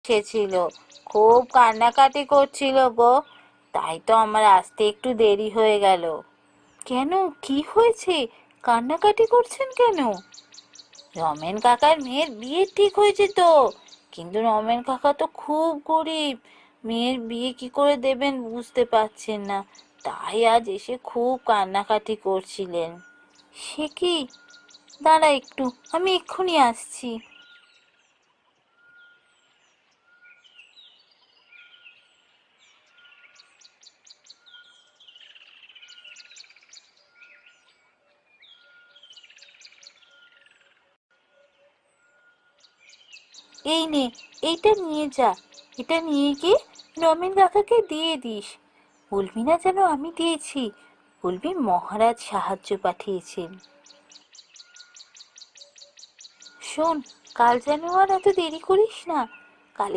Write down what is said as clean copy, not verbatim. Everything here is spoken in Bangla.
এসেছিল, খুব কান্নাকাটি করছিল গো, তাই তো আমার আসতে একটু দেরি হয়ে গেল। কেন, কি হয়েছে? কান্নাকাটি করছেন কেন? রমেন কাকার মেয়ের বিয়ে ঠিক হয়েছে তো, কিন্তু রমেন কাকা তো খুব গরিব, মেয়ের বিয়ে কি করে দেবেন বুঝতে পারছেন না, তাই আজ এসে খুব কান্নাকাটি করছিলেন। সে কি, দাঁড়া একটু, আমি এক্ষুনি আসছি। এই নে, এইটা নিয়ে যা, এটা নিয়ে গিয়ে রমেন কাকাকে দিয়ে দিস। বলবি না যেন আমি দিয়েছি, বলবি মহারাজ সাহায্য পাঠিয়েছেন। শোন, কাল যেন আর এত দেরি করিস না, কাল